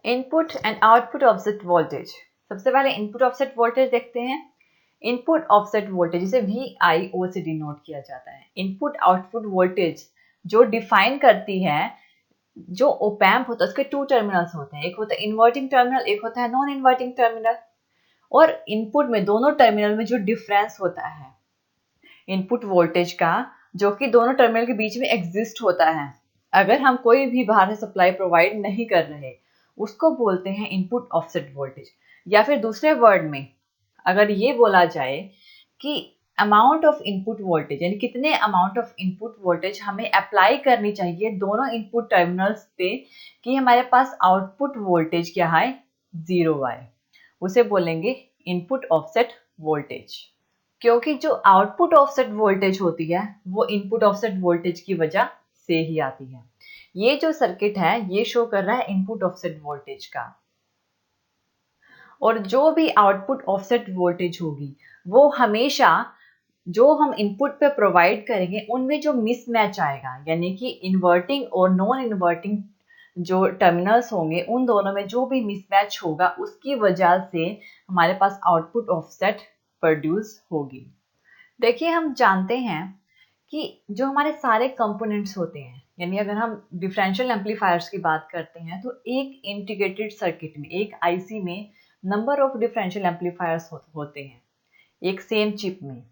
Input and output offset voltage. सबसे पहले input offset voltage देखते हैं। इनपुट ऑफसेट वोल्टेज जिसे VIO से डिनोट किया जाता है। इनपुट आउटपुट वोल्टेज जो डिफाइन करती है, जो ओपैम्प होता है उसके 2 टर्मिनल्स होते हैं, एक होता है इन्वर्टिंग टर्मिनल, एक होता है नॉन इन्वर्टिंग टर्मिनल। और इनपुट में दोनों टर्मिनल में जो डिफरेंस होता है इनपुट वोल्टेज का, जो कि दोनों टर्मिनल के बीच में एग्जिस्ट होता है, अगर हम कोई भी बाहर से सप्लाई प्रोवाइड नहीं कर रहे, उसको बोलते हैं इनपुट ऑफसेट वोल्टेज। या फिर दूसरे वर्ड में अगर ये बोला जाए कि अमाउंट ऑफ इनपुट वोल्टेज, यानी कितने अमाउंट ऑफ इनपुट वोल्टेज हमें अप्लाई करनी चाहिए दोनों इनपुट टर्मिनल्स पे कि हमारे पास आउटपुट वोल्टेज क्या है, 0 आए, उसे बोलेंगे इनपुट ऑफसेट वोल्टेज। क्योंकि जो आउटपुट ऑफसेट वोल्टेज होती है वो इनपुट ऑफसेट वोल्टेज की वजह से ही आती है। ये जो सर्किट है ये शो कर रहा है इनपुट ऑफसेट वोल्टेज का। और जो भी आउटपुट ऑफसेट वोल्टेज होगी वो हमेशा जो हम इनपुट पे प्रोवाइड करेंगे उनमें जो मिसमैच आएगा, यानी कि इन्वर्टिंग और नॉन इन्वर्टिंग जो टर्मिनल्स होंगे उन दोनों में जो भी मिसमैच होगा उसकी वजह से हमारे पास आउटपुट ऑफसेट प्रोड्यूस होगी। देखिए, हम जानते हैं कि जो हमारे सारे कंपोनेंट्स होते हैं, यानी अगर हम डिफरेंशियल एम्पलीफायर्स की बात करते हैं तो एक इंटीग्रेटेड सर्किट में, एक आईसी में नंबर ऑफ डिफरेंशियल एम्पलीफायर्स होते हैं एक सेम चिप में।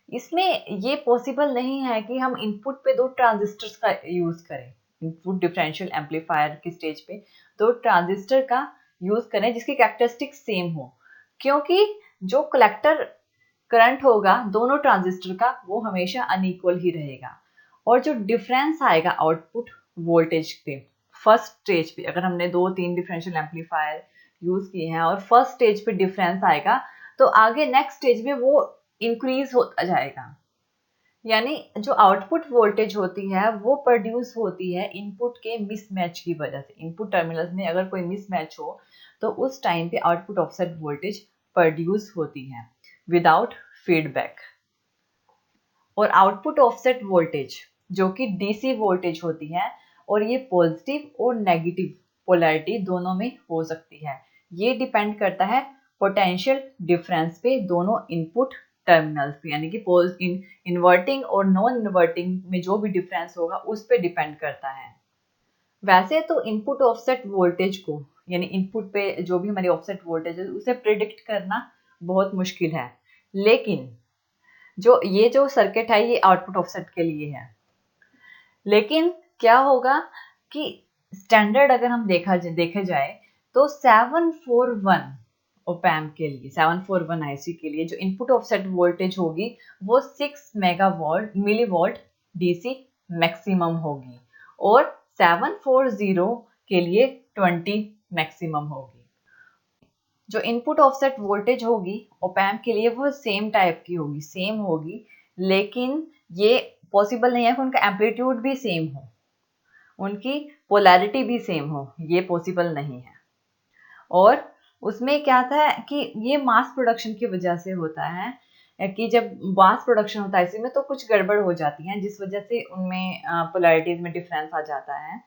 इसमें ये पॉसिबल नहीं है कि हम इनपुट पे 2 ट्रांजिस्टर्स का यूज करें, इनपुट डिफरेंशियल एम्पलीफायर की स्टेज पे 2 ट्रांजिस्टर का यूज करें जिसकी कैरेक्टरिस्टिक सेम हो, क्योंकि जो कलेक्टर करंट होगा दोनों ट्रांजिस्टर का वो हमेशा अनइक्वल ही रहेगा। और जो डिफरेंस आएगा आउटपुट वोल्टेज पे फर्स्ट स्टेज पे, अगर हमने 2-3 डिफरेंशियल एम्पलीफायर यूज किए हैं और फर्स्ट स्टेज पे डिफरेंस आएगा तो आगे नेक्स्ट स्टेज में वो इंक्रीज होता जाएगा। यानी जो आउटपुट वोल्टेज होती है वो प्रोड्यूस होती है इनपुट के मिसमैच की वजह से। इनपुट टर्मिनल्स में अगर कोई मिसमैच हो तो उस टाइम पे आउटपुट ऑफसेट वोल्टेज प्रोड्यूस होती है विदाउट फीडबैक। और आउटपुट ऑफसेट वोल्टेज जो कि डीसी वोल्टेज होती है और ये पॉजिटिव और नेगेटिव पोलैरिटी दोनों में हो सकती है। ये डिपेंड करता है पोटेंशियल डिफरेंस पे दोनों इनपुट टर्मिनल्स पे, यानी कि इन्वर्टिंग और नॉन इन्वर्टिंग में जो भी डिफरेंस होगा उस पे डिपेंड करता है। वैसे तो इनपुट ऑफसेट वोल्टेज को, यानी इनपुट पे जो भी हमारी ऑफसेट वोल्टेज है उसे प्रिडिक्ट करना बहुत मुश्किल है, लेकिन जो सर्किट है ये आउटपुट ऑफसेट के लिए है। लेकिन क्या होगा कि स्टैंडर्ड अगर हम देखे जाए तो 741 ओपैम्प के लिए, 741 आईसी के लिए जो इनपुट ऑफसेट वोल्टेज होगी वो 6 मिलीवोल्ट डीसी मैक्सिमम होगी और 740 के लिए 20 मैक्सिमम होगी। जो इनपुट ऑफसेट वोल्टेज होगी ओपैम्प के लिए वो सेम टाइप की होगी, सेम होगी, लेकिन ये पॉसिबल नहीं है कि उनका एम्पलीट्यूड भी सेम हो, उनकी पोलैरिटी भी सेम हो, ये पॉसिबल नहीं है। और उसमें क्या था कि ये मास प्रोडक्शन की वजह से होता है कि जब मास प्रोडक्शन होता है इसमें तो कुछ गड़बड़ हो जाती है जिस वजह से उनमें पोलैरिटीज में डिफरेंस आ जाता है।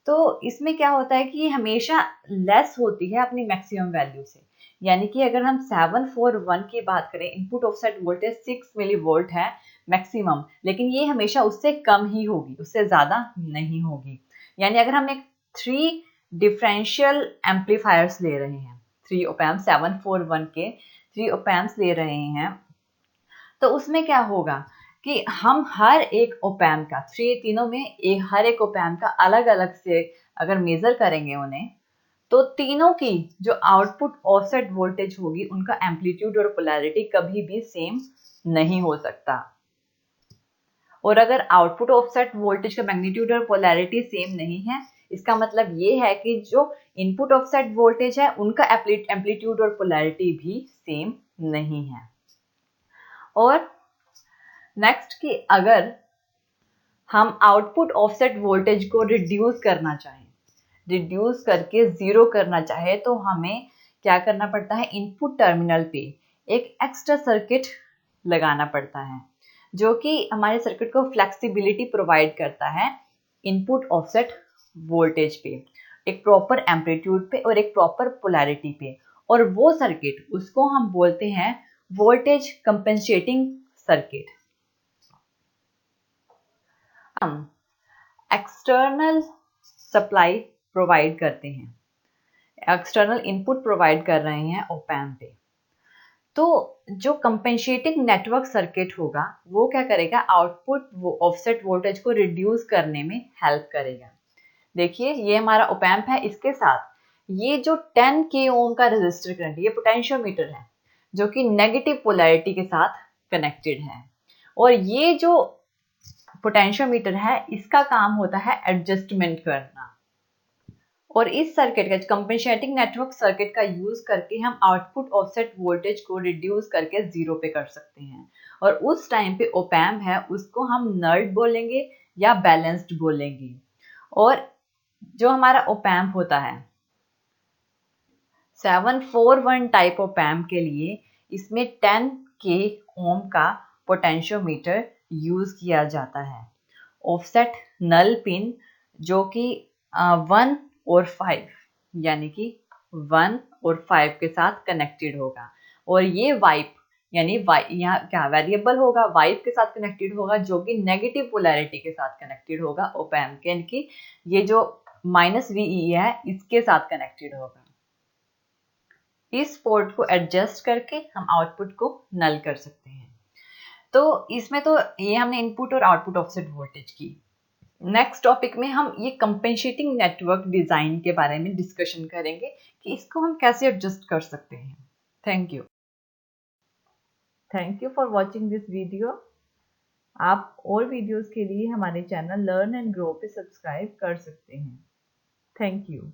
तो इसमें क्या होता है कि हमेशा लेस होती है अपनी मैक्सिमम वैल्यू से। यानी कि अगर हम 741 की बात करें, इनपुट ऑफसेट वोल्टेज 6 मिलीवोल्ट है मैक्सिमम, लेकिन ये हमेशा उससे कम ही होगी, उससे ज़्यादा नहीं होगी। यानी अगर हम एक 3 डिफरेंशियल एम्पलीफायर्स ले रहे हैं, 3 ओपैम्प 741 के 3 ओपैम्प्स ले रहे हैं, तो उसमें क्या होगा कि हम हर एक ओपैम्प का, तीनों में हर एक ओपैम्प का अलग अलग से अगर मेजर करेंगे उन्हें, तो तीनों की जो आउटपुट ऑफसेट वोल्टेज होगी उनका एम्पलीट्यूड और पोलैरिटी कभी भी सेम नहीं हो सकता। और अगर आउटपुट ऑफसेट वोल्टेज का मैग्नीट्यूड और पोलैरिटी सेम नहीं है, इसका मतलब ये है कि जो इनपुट ऑफसेट वोल्टेज है उनका एम्पलीट्यूड और पोलैरिटी भी सेम नहीं है। और नेक्स्ट कि अगर हम आउटपुट ऑफसेट वोल्टेज को रिड्यूस करना चाहें, रिड्यूस करके 0 करना चाहे तो हमें क्या करना पड़ता है, इनपुट टर्मिनल पे एक एक्स्ट्रा सर्किट लगाना पड़ता है जो कि हमारे सर्किट को फ्लेक्सिबिलिटी प्रोवाइड करता है इनपुट ऑफसेट वोल्टेज पे। एक प्रॉपर एम्पलीट्यूड पे और एक प्रॉपर पोलैरिटी पे, और वो सर्किट उसको हम बोलते हैं वोल्टेज कंपेंसेटिंग सर्किट। हम एक्सटर्नल सप्लाई प्रोवाइड करते हैं, एक्सटर्नल इनपुट प्रोवाइड कर रहे हैं ऑप एम्प पे, तो जो कंपेंसेटिंग नेटवर्क सर्किट होगा वो क्या करेगा, आउटपुट ऑफसेट वोल्टेज को रिड्यूस करने में हेल्प करेगा। देखिए ये हमारा ऑप एम्प है, इसके साथ ये जो 10 के ओम का रेजिस्टर करंट, ये पोटेंशियोमीटर है जो कि नेगेटिव पोलैरिटी के साथ कनेक्टेड है, और ये जो पोटेंशियोमीटर है इसका काम होता है एडजस्टमेंट करना। और इस सर्किट का कंपेंसेटिंग नेटवर्क सर्किट का यूज करके हम आउटपुट ऑफसेट वोल्टेज को रिड्यूस करके जीरो पे कर सकते हैं, और उस टाइम पे ऑप एम्प है उसको हम नल्ड बोलेंगे या बैलेंस्ड बोलेंगे। और जो हमारा ऑप एम्प होता है 741 टाइप ऑफ एम्प के लिए, इसमें 10 के ओम का पोटेंशियोमीटर यूज किया जाता है। ऑफसेट नल पिन जो कि 1 और 5 यानी कि 1 और 5 के साथ कनेक्टेड होगा, और ये वाइप यानी यहाँ क्या वेरिएबल होगा, वाइप के साथ कनेक्टेड होगा जो कि नेगेटिव पोलैरिटी के साथ कनेक्टेड होगा ऑप एम्प के, यानी कि ये जो -VEE है इसके साथ कनेक्टेड होगा। इस पोर्ट को एडजस्ट करके हम आउटपुट को नल कर सकते हैं। तो इसमें तो ये हमने इनपुट और आउटपुट ऑफसेट वोल्टेज की। नेक्स्ट टॉपिक में हम ये कंपेंसेटिंग नेटवर्क डिजाइन के बारे में डिस्कशन करेंगे कि इसको हम कैसे एडजस्ट कर सकते हैं। Thank you for watching this video. आप और वीडियोस के लिए हमारे चैनल लर्न एंड ग्रो पे सब्सक्राइब कर सकते हैं। Thank you.